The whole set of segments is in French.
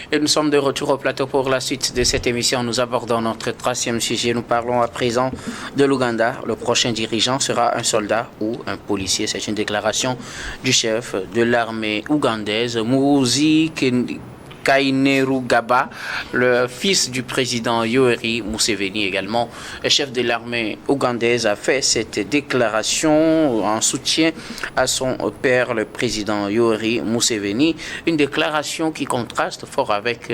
Et nous sommes de retour au plateau pour la suite de cette émission. Nous abordons notre troisième sujet. Nous parlons à présent de l'Ouganda. Le prochain dirigeant sera un soldat ou un policier. C'est une déclaration du chef de l'armée ougandaise, Muhoozi Kainerugaba, le fils du président Yoweri Museveni, également chef de l'armée ougandaise, a fait cette déclaration en soutien à son père, le président Yoweri Museveni. Une déclaration qui contraste fort avec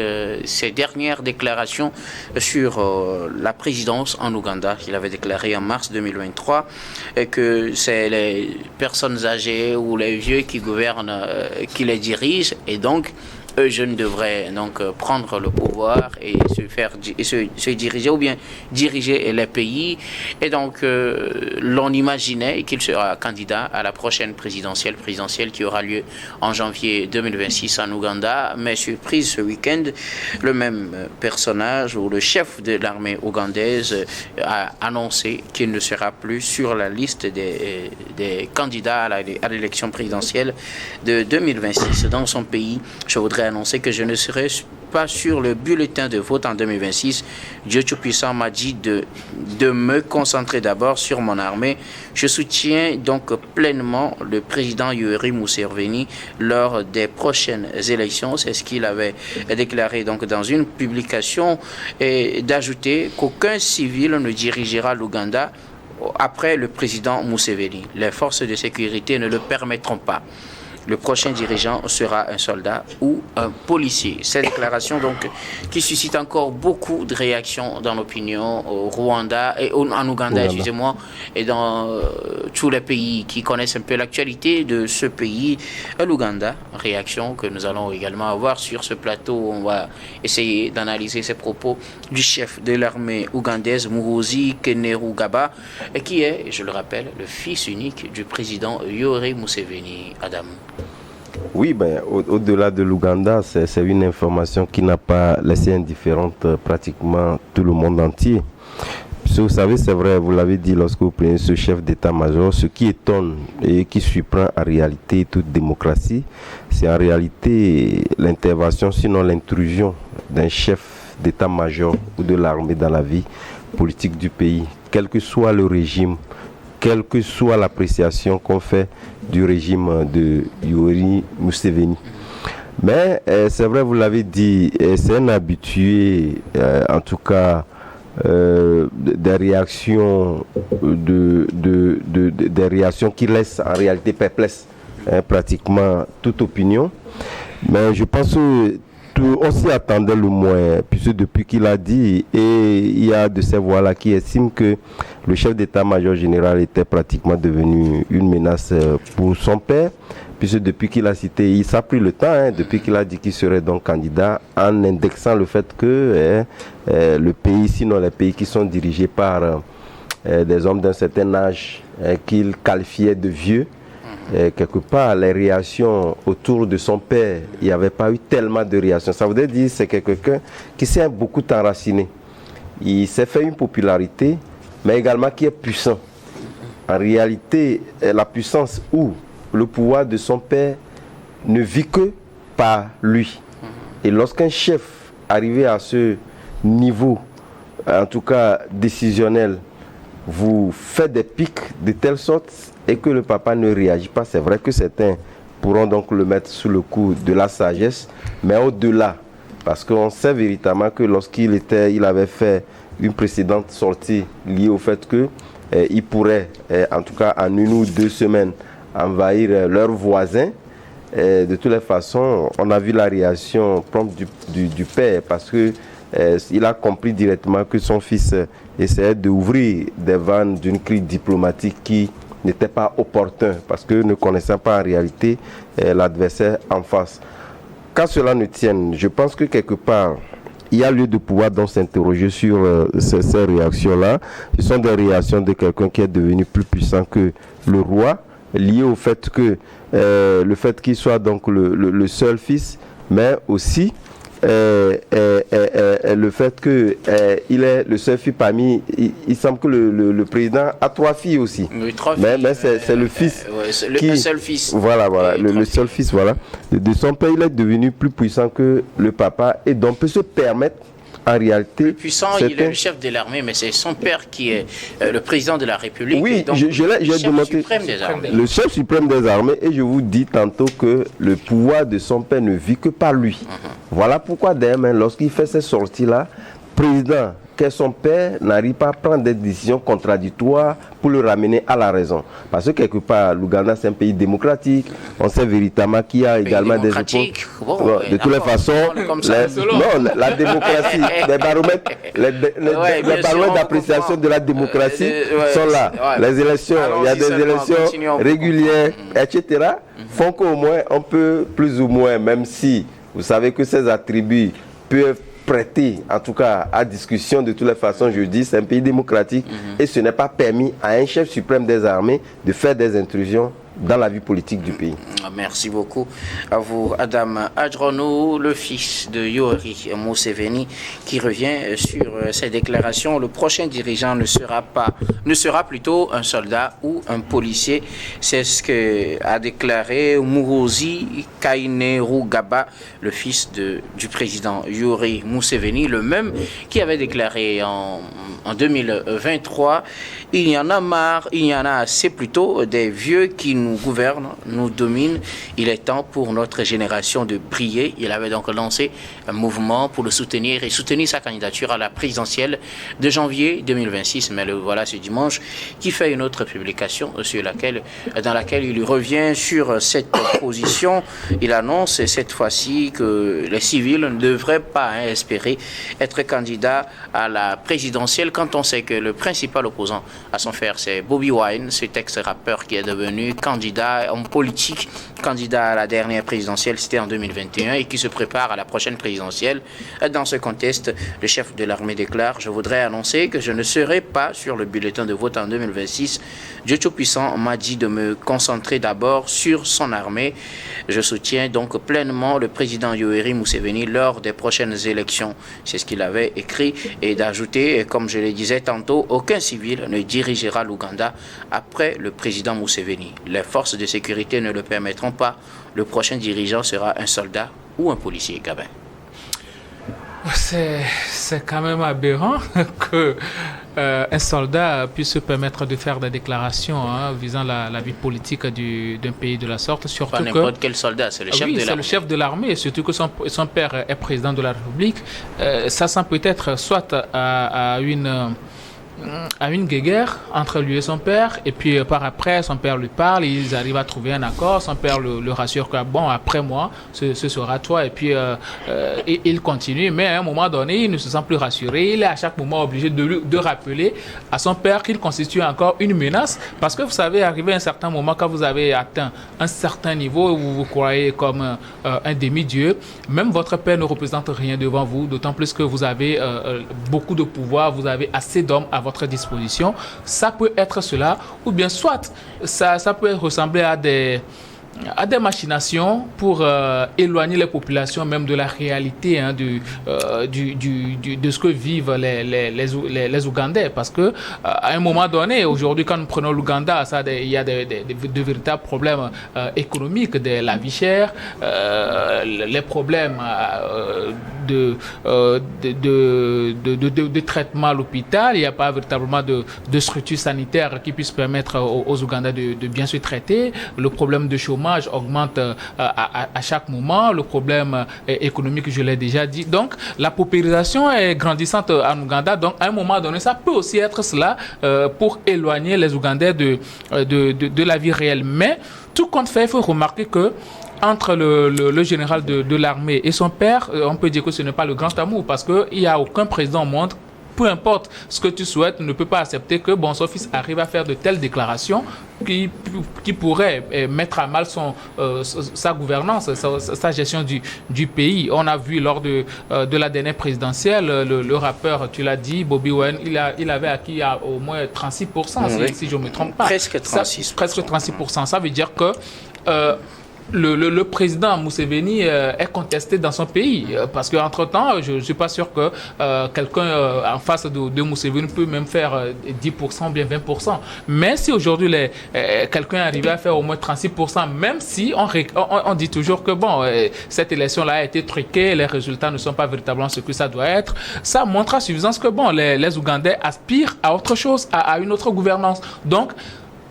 ses dernières déclarations sur la présidence en Ouganda. Il avait déclaré en mars 2023 que c'est les personnes âgées ou les vieux qui gouvernent, qui les dirigent, et donc eux jeunes devraient donc prendre le pouvoir et se diriger ou bien diriger les pays. Et donc l'on imaginait qu'il sera candidat à la prochaine présidentielle qui aura lieu en janvier 2026 en Ouganda. Mais surprise, ce week-end, le même personnage ou le chef de l'armée ougandaise a annoncé qu'il ne sera plus sur la liste des candidats à l'élection présidentielle de 2026 dans son pays. Je voudrais annoncer que je ne serai pas sur le bulletin de vote en 2026. Dieu Tout-Puissant m'a dit de me concentrer d'abord sur mon armée. Je soutiens donc pleinement le président Yoweri Museveni lors des prochaines élections. C'est ce qu'il avait déclaré donc dans une publication, et d'ajouter qu'aucun civil ne dirigera l'Ouganda après le président Museveni. Les forces de sécurité ne le permettront pas. Le prochain dirigeant sera un soldat ou un policier. Cette déclaration donc qui suscite encore beaucoup de réactions dans l'opinion au Rwanda et en Ouganda, excusez-moi, et dans tous les pays qui connaissent un peu l'actualité de ce pays, l'Ouganda. Réaction que nous allons également avoir sur ce plateau. On va essayer d'analyser ces propos du chef de l'armée ougandaise, Muhoozi Kainerugaba, qui est, je le rappelle, le fils unique du président Yoweri Museveni. Adam. Oui, au-delà de l'Ouganda, c'est une information qui n'a pas laissé indifférente pratiquement tout le monde entier. Parce que vous savez, c'est vrai, vous l'avez dit lorsque vous prenez ce chef d'état-major, ce qui étonne et qui surprend en réalité toute démocratie, c'est en réalité l'intervention, sinon l'intrusion d'un chef d'état-major ou de l'armée dans la vie politique du pays, quel que soit le régime, quelle que soit l'appréciation qu'on fait du régime de Yoweri Museveni. Mais c'est vrai, vous l'avez dit, c'est un habitué, en tout cas, des réactions des réactions qui laissent en réalité perplexe pratiquement toute opinion. Mais je pense que on s'y attendait le moins, puisque depuis qu'il a dit, et il y a de ces voix-là qui estiment que le chef d'état-major général était pratiquement devenu une menace pour son père, puisque depuis qu'il a cité, il s'est pris le temps, depuis qu'il a dit qu'il serait donc candidat, en indexant le fait que le pays, sinon les pays qui sont dirigés par des hommes d'un certain âge qu'il qualifiait de vieux, quelque part, les réactions autour de son père, il n'y avait pas eu tellement de réactions. Ça voudrait dire que c'est quelqu'un qui s'est beaucoup enraciné. Il s'est fait une popularité, mais également qui est puissant. En réalité, la puissance ou le pouvoir de son père ne vit que par lui. Et lorsqu'un chef arrivé à ce niveau, en tout cas décisionnel, vous fait des pics de telle sorte et que le papa ne réagit pas, c'est vrai que certains pourront donc le mettre sous le coup de la sagesse, mais au-delà, parce qu'on sait véritablement que lorsqu'il avait fait une précédente sortie liée au fait que il pourrait, en tout cas en 1 ou 2 semaines, envahir leurs voisins. De toutes les façons, on a vu la réaction prompte du père, parce que il a compris directement que son fils essayait d'ouvrir des vannes d'une crise diplomatique qui n'était pas opportun, parce que ne connaissant pas en réalité l'adversaire en face. Qu'à cela ne tienne, je pense que quelque part, il y a lieu de pouvoir donc s'interroger sur ces réactions-là. Ce sont des réactions de quelqu'un qui est devenu plus puissant que le roi, lié au fait que le fait qu'il soit donc le seul fils, mais aussi le fait qu'il est le seul fils parmi... Il semble que le président a 3 filles aussi. Oui, 3 filles. Mais c'est le fils. Le seul fils. Voilà, le seul fils, voilà. De son père, il est devenu plus puissant que le papa et donc peut se permettre en réalité... Le puissant, il est le chef de l'armée, mais c'est son père qui est le président de la République. Oui, donc, j'ai demandé le chef suprême des armées et je vous dis tantôt que le pouvoir de son père ne vit que par lui. Voilà pourquoi d'ailleurs, lorsqu'il fait ces sorties-là, président que son père n'arrive pas à prendre des décisions contradictoires pour le ramener à la raison. Parce que quelque part, l'Ouganda c'est un pays démocratique, on sait véritablement qu'il y a également des opposants. Bon, de toutes les façons, la démocratie, les baromètres, les baromètres d'appréciation de la démocratie sont là. Les élections, il y a des élections régulières, etc., font qu'au moins on peut plus ou moins, même si vous savez que ces attributs peuvent prêté, en tout cas, à discussion de toutes les façons, je dis, c'est un pays démocratique et ce n'est pas permis à un chef suprême des armées de faire des intrusions dans la vie politique du pays. Merci beaucoup à vous, Adam Adjonou, le fils de Yoweri Museveni, qui revient sur ses déclarations. Le prochain dirigeant ne sera plutôt un soldat ou un policier. C'est ce que a déclaré Muhoozi Kainerugaba, le fils du président Yoweri Museveni, le même qui avait déclaré en 2023, il y en a marre, il y en a assez plutôt des vieux qui nous gouvernent, nous dominent. Il est temps pour notre génération de briller. Il avait donc lancé un mouvement pour le soutenir et soutenir sa candidature à la présidentielle de janvier 2026. Mais le voilà ce dimanche qui fait une autre publication dans laquelle il revient sur cette position. Il annonce cette fois-ci que les civils ne devraient pas espérer être candidats à la présidentielle quand on sait que le principal opposant à son frère, c'est Bobi Wine, cet ex-rappeur qui est devenu candidat, homme politique, candidat à la dernière présidentielle, c'était en 2021, et qui se prépare à la prochaine présidentielle. Dans ce contexte, le chef de l'armée déclare: je voudrais annoncer que je ne serai pas sur le bulletin de vote en 2026. Dieu Tout-Puissant m'a dit de me concentrer d'abord sur son armée. Je soutiens donc pleinement le président Yoweri Museveni lors des prochaines élections. C'est ce qu'il avait écrit, et d'ajouter, comme je le disais tantôt, aucun civil ne dirigera l'Ouganda après le président Museveni. Les forces de sécurité ne le permettront pas. Le prochain dirigeant sera un soldat ou un policier, Gabin. C'est quand même aberrant que un soldat puisse se permettre de faire des déclarations visant la vie politique d'un pays de la sorte. Surtout pas n'importe quel soldat, c'est le chef de l'armée. C'est le chef de l'armée, surtout que son père est président de la République. Ça sent peut-être soit à une guéguerre entre lui et son père, et puis par après son père lui parle, ils arrivent à trouver un accord, son père le rassure que bon, après moi ce sera toi, et puis il continue, mais à un moment donné il ne se sent plus rassuré, il est à chaque moment obligé de rappeler à son père qu'il constitue encore une menace, parce que vous savez, arrivé à un certain moment, quand vous avez atteint un certain niveau où vous vous croyez comme un demi-dieu, même votre père ne représente rien devant vous, d'autant plus que vous avez beaucoup de pouvoir, vous avez assez d'hommes à votre disposition. Ça peut être cela, ou bien soit ça peut ressembler à des machinations pour éloigner les populations même de la réalité de ce que vivent les Ougandais, parce que à un moment donné, aujourd'hui, quand nous prenons l'Ouganda, il y a de véritables problèmes économiques, de la vie chère, les problèmes de traitement à l'hôpital. Il n'y a pas véritablement de structure sanitaire qui puisse permettre aux Ougandais de bien se traiter. Le problème de chômage augmente à chaque moment. Le problème économique, je l'ai déjà dit. Donc, la paupérisation est grandissante en Ouganda. Donc, à un moment donné, ça peut aussi être cela pour éloigner les Ougandais de la vie réelle. Mais, tout compte fait, il faut remarquer que entre le général de l'armée et son père, on peut dire que ce n'est pas le grand amour, parce qu'il n'y a aucun président au monde, peu importe ce que tu souhaites, ne peut pas accepter que son fils arrive à faire de telles déclarations qui pourraient mettre à mal sa gouvernance, sa gestion du pays. On a vu lors de la dernière présidentielle, le rappeur, tu l'as dit, Bobi Wine, il avait acquis à au moins 36%, si je ne me trompe pas. Presque 36%. Presque 36%. Ça veut dire que le président Museveni est contesté dans son pays. Parce qu'entre-temps, je ne suis pas sûr que quelqu'un en face de Museveni peut même faire 10%, bien 20%. Mais si aujourd'hui, quelqu'un est arrivé à faire au moins 36%, même si on dit toujours que bon, cette élection-là a été truquée, les résultats ne sont pas véritablement ce que ça doit être, ça montre à suffisance que bon, les Ougandais aspirent à autre chose, à une autre gouvernance. Donc,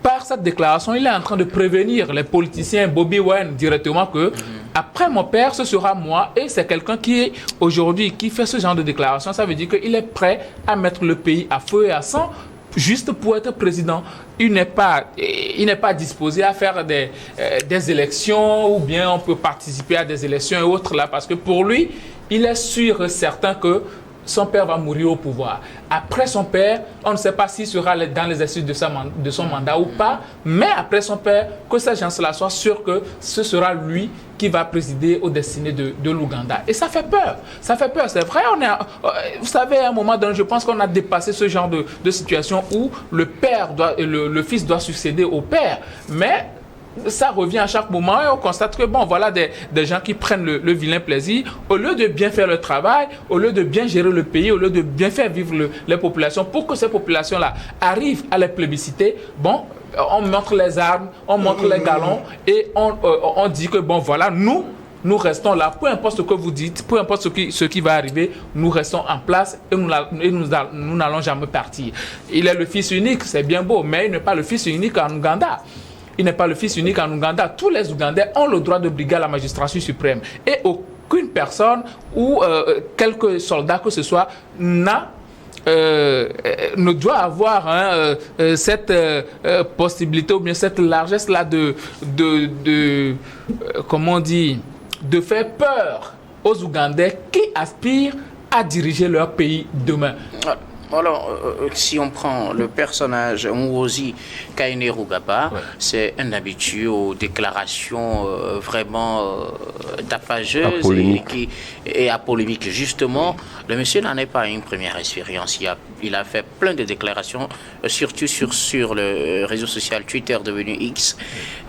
par cette déclaration, il est en train de prévenir les politiciens Bobby Wine directement que après mon père, ce sera moi. Et c'est quelqu'un qui, aujourd'hui, qui fait ce genre de déclaration. Ça veut dire qu'il est prêt à mettre le pays à feu et à sang juste pour être président. Il n'est pas disposé à faire des élections ou bien on peut participer à des élections et autres là parce que pour lui, il est sûr et certain que son père va mourir au pouvoir. Après son père, on ne sait pas s'il sera dans l'exercice de son mandat ou pas, mais après son père, que ces gens-là soient sûrs que ce sera lui qui va présider aux destinées de l'Ouganda. Et ça fait peur. Ça fait peur, c'est vrai. Vous savez, à un moment donné, je pense qu'on a dépassé ce genre de situation où le fils doit succéder au père. Mais ça revient à chaque moment et on constate que bon, voilà des gens qui prennent le vilain plaisir au lieu de bien faire le travail, au lieu de bien gérer le pays, au lieu de bien faire vivre les populations pour que ces populations-là arrivent à les plébisciter. Bon, on montre les armes, on montre les galons et on dit que bon, voilà, nous restons là, peu importe ce que vous dites, peu importe ce qui va arriver, nous restons en place et nous n'allons jamais partir. Il est le fils unique, c'est bien beau, mais il n'est pas le fils unique en Ouganda. Il n'est pas le fils unique en Ouganda. Tous les Ougandais ont le droit de briguer à la magistrature suprême. Et aucune personne ou quelques soldats que ce soit ne doit avoir cette possibilité ou bien cette largesse-là comment on dit, de faire peur aux Ougandais qui aspirent à diriger leur pays demain. Alors, si on prend le personnage Muhoozi Kainerugaba, c'est un habitué aux déclarations vraiment tapageuses et à polémique. Justement, le monsieur n'en est pas une première expérience. Il a fait plein de déclarations, surtout sur le réseau social Twitter devenu X.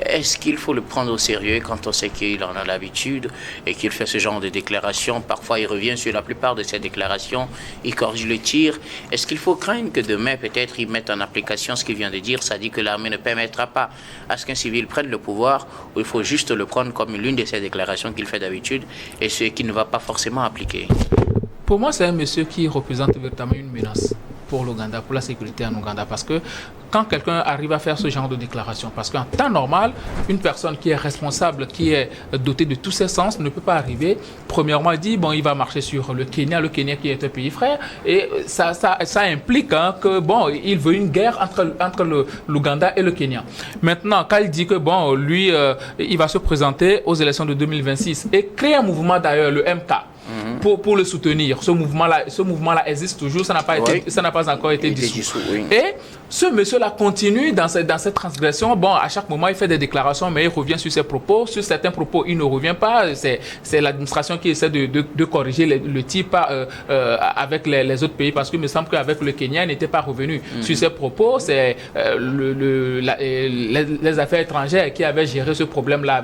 Est-ce qu'il faut le prendre au sérieux quand on sait qu'il en a l'habitude et qu'il fait ce genre de déclarations? Parfois, il revient sur la plupart de ses déclarations, il corrige le tir. Est-ce qu'il faut craindre que demain, peut-être, ils mettent en application ce qu'il vient de dire? Ça dit que l'armée ne permettra pas à ce qu'un civil prenne le pouvoir, ou il faut juste le prendre comme l'une de ces déclarations qu'il fait d'habitude et ce qu'il ne va pas forcément appliquer? Pour moi, c'est un monsieur qui représente véritablement une menace pour l'Ouganda, pour la sécurité en Ouganda. Parce que quand quelqu'un arrive à faire ce genre de déclaration, parce qu'en temps normal, une personne qui est responsable, qui est dotée de tous ses sens, ne peut pas arriver. Premièrement, il dit, bon, il va marcher sur le Kenya qui est un pays frère, et ça implique que, bon, il veut une guerre entre l'Ouganda et le Kenya. Maintenant, quand il dit que, bon, lui, il va se présenter aux élections de 2026 et créer un mouvement d'ailleurs, le MK, pour le soutenir. Ce mouvement-là existe toujours, ça n'a pas encore été dissous. Oui. Et ce monsieur-là continue dans cette transgression. Bon, à chaque moment, il fait des déclarations, mais il revient sur ses propos. Sur certains propos, il ne revient pas. C'est l'administration qui essaie de corriger le type avec les autres pays, parce qu'il me semble qu'avec le Kenya, il n'était pas revenu sur ses propos. C'est les affaires étrangères qui avaient géré ce problème-là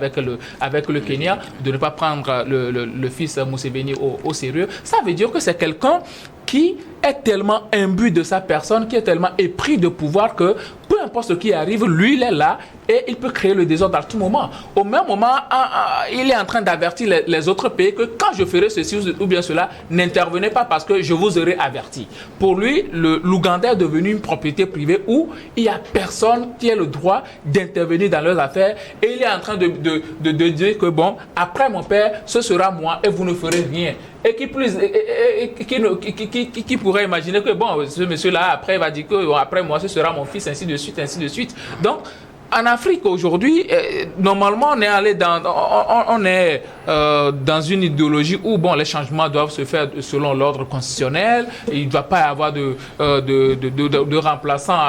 avec le Kenya, de ne pas prendre le fils Museveni au sérieux. Ça veut dire que c'est quelqu'un qui est tellement imbu de sa personne, qui est tellement épris de pouvoir que peu importe ce qui arrive, lui, il est là et il peut créer le désordre à tout moment. Au même moment, il est en train d'avertir les autres pays que quand je ferai ceci ou bien cela, n'intervenez pas parce que je vous aurai averti. Pour lui, l'Ouganda est devenu une propriété privée où il n'y a personne qui a le droit d'intervenir dans leurs affaires et il est en train de dire que bon, après mon père, ce sera moi et vous ne ferez rien. Et qui pourrait imaginer que bon, ce monsieur-là, après, va dire que bon, après moi, ce sera mon fils, ainsi de suite, ainsi de suite. Donc, en Afrique aujourd'hui, normalement, on est allé dans une idéologie où bon, les changements doivent se faire selon l'ordre constitutionnel. Il ne doit pas y avoir de remplaçant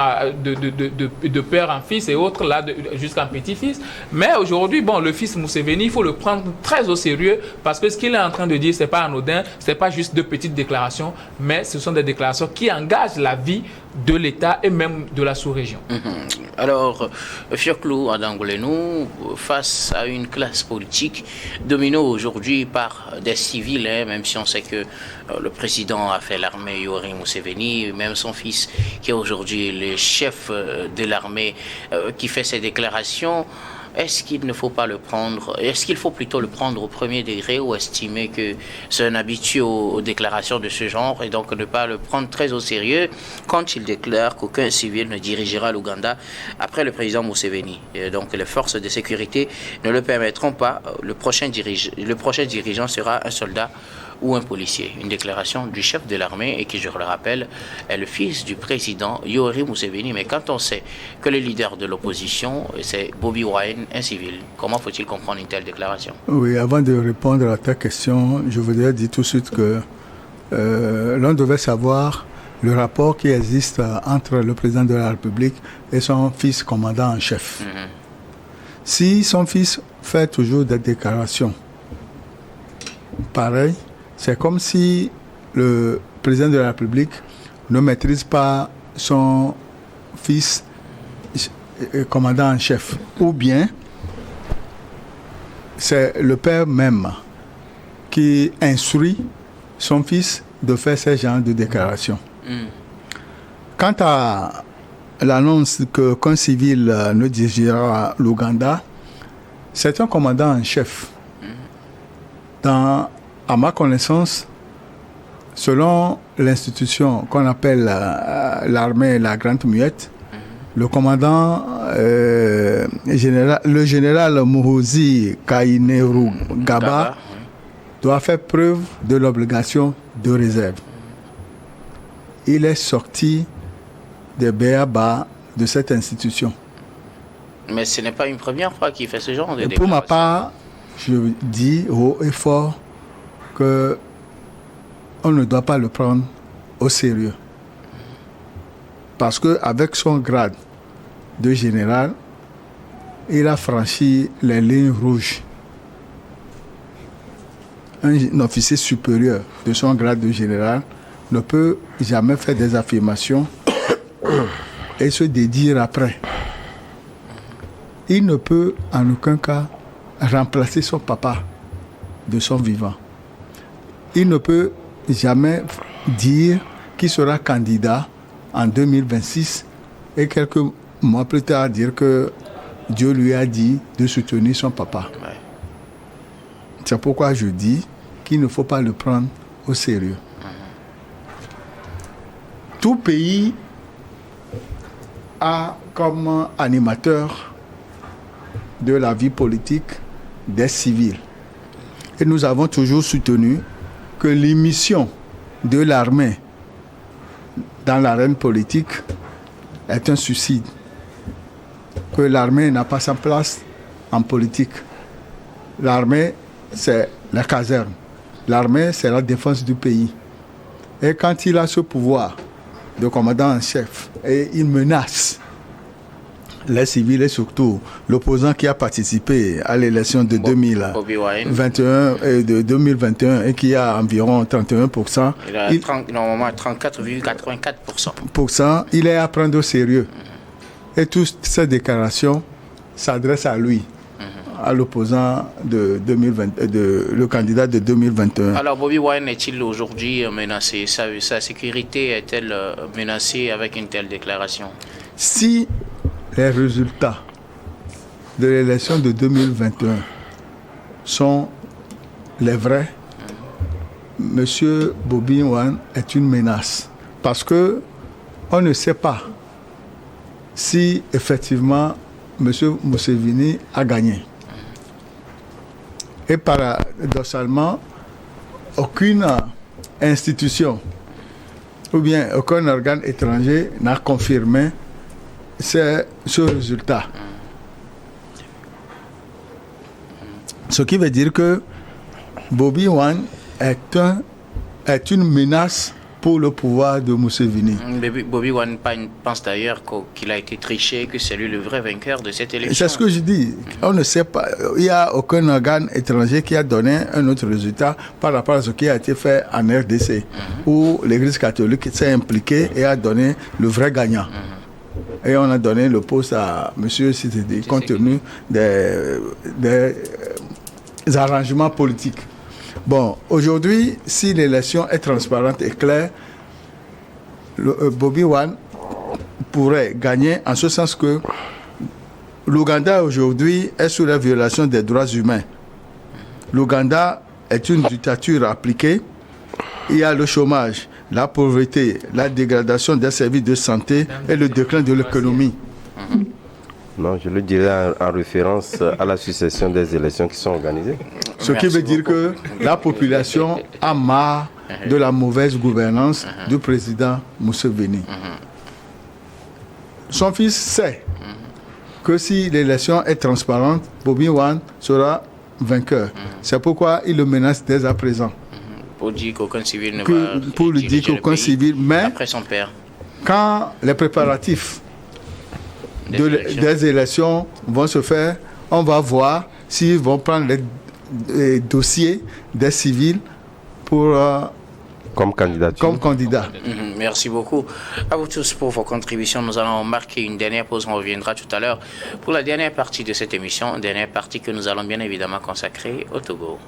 de père en fils et autres là jusqu'en petit-fils. Mais aujourd'hui, bon, le fils Museveni, il faut le prendre très au sérieux parce que ce qu'il est en train de dire, c'est pas anodin, c'est pas juste de petites déclarations, mais ce sont des déclarations qui engagent la vie de l'État et même de la sous-région. Alors, Fioclou Adangolenu, face à une classe politique dominée aujourd'hui par des civils, même si on sait que le président a fait l'armée, Yoweri Museveni, même son fils qui est aujourd'hui le chef de l'armée qui fait ses déclarations, est-ce qu'il ne faut pas le prendre, est-ce qu'il faut plutôt le prendre au premier degré ou estimer que c'est un habitué aux déclarations de ce genre et donc ne pas le prendre très au sérieux quand il déclare qu'aucun civil ne dirigera l'Ouganda après le président Museveni. Et donc les forces de sécurité ne le permettront pas. Le prochain dirigeant sera un soldat ou un policier. Une déclaration du chef de l'armée et qui, je le rappelle, est le fils du président Yoweri Museveni. Mais quand on sait que le leader de l'opposition, c'est Bobi Wine, un civil, comment faut-il comprendre une telle déclaration? Oui, avant de répondre à ta question, je voudrais dire tout de suite que l'on devait savoir le rapport qui existe entre le président de la République et son fils commandant en chef. Si son fils fait toujours des déclarations pareilles, c'est comme si le président de la République ne maîtrise pas son fils commandant en chef. Ou bien, c'est le père même qui instruit son fils de faire ce genre de déclaration. Quant à l'annonce qu'un civil ne dirigera l'Ouganda, c'est un commandant en chef. À ma connaissance, selon l'institution qu'on appelle l'armée la Grande Muette, le commandant le général Muhoozi Kainerugaba doit faire preuve de l'obligation de réserve. Il est sorti des b.a.-ba de cette institution. Mais ce n'est pas une première fois qu'il fait ce genre de déclaration. Pour ma part, je dis haut et fort qu'on ne doit pas le prendre au sérieux. Parce qu'avec son grade de général, il a franchi les lignes rouges. Un officier supérieur de son grade de général ne peut jamais faire des affirmations et se dédire après. Il ne peut en aucun cas remplacer son papa de son vivant. Il ne peut jamais dire qu'il sera candidat en 2026 et quelques mois plus tard dire que Dieu lui a dit de soutenir son papa. Ouais. C'est pourquoi je dis qu'il ne faut pas le prendre au sérieux. Tout pays a comme animateur de la vie politique des civils. Et nous avons toujours soutenu que l'émission de l'armée dans l'arène politique est un suicide. Que l'armée n'a pas sa place en politique. L'armée, c'est la caserne. L'armée, c'est la défense du pays. Et quand il a ce pouvoir de commandant en chef et il menace les civils et surtout l'opposant qui a participé à l'élection de 2021 et de 2021 et qui a environ 31%. Il a normalement 34,84%. Il est à prendre au sérieux. Et toutes ces déclarations s'adressent à lui, à l'opposant de 2020, le candidat de 2021. Alors Bobi Wine est-il aujourd'hui menacé? Sa sécurité est-elle menacée avec une telle déclaration? Si les résultats de l'élection de 2021 sont les vrais, Monsieur Bobi Wine est une menace. Parce que on ne sait pas si effectivement Monsieur Museveni a gagné. Et paradoxalement, aucune institution ou bien aucun organe étranger n'a confirmé ce résultat. Ce qui veut dire que Bobi Wine est une menace pour le pouvoir de Museveni. Bobby Wine pense d'ailleurs qu'il a été triché, que c'est lui le vrai vainqueur de cette élection. C'est ce que je dis. On ne sait pas. Il n'y a aucun organe étranger qui a donné un autre résultat par rapport à ce qui a été fait en RDC, où l'Église catholique s'est impliquée et a donné le vrai gagnant. Et on a donné le poste à M. Tshisekedi compte tenu des arrangements politiques. Bon, aujourd'hui, si l'élection est transparente et claire, Bobby Wine pourrait gagner en ce sens que l'Ouganda aujourd'hui est sous la violation des droits humains. L'Ouganda est une dictature appliquée. Il y a le chômage, la pauvreté, la dégradation des services de santé et le déclin de l'économie. Non, je le dirais en référence à la succession des élections qui sont organisées. Ce qui veut dire que la population a marre de la mauvaise gouvernance du président Museveni. Son fils sait que si l'élection est transparente, Bobby Wine sera vainqueur. C'est pourquoi il le menace dès à présent. Pour dire qu'aucun civil ne va pour lui dire qu'aucun civil, mais après son père. Quand les préparatifs des élections vont se faire, on va voir s'ils vont prendre les dossiers des civils pour comme candidat. Merci beaucoup à vous tous pour vos contributions. Nous allons marquer une dernière pause. On reviendra tout à l'heure pour la dernière partie de cette émission, une dernière partie que nous allons bien évidemment consacrer au Togo.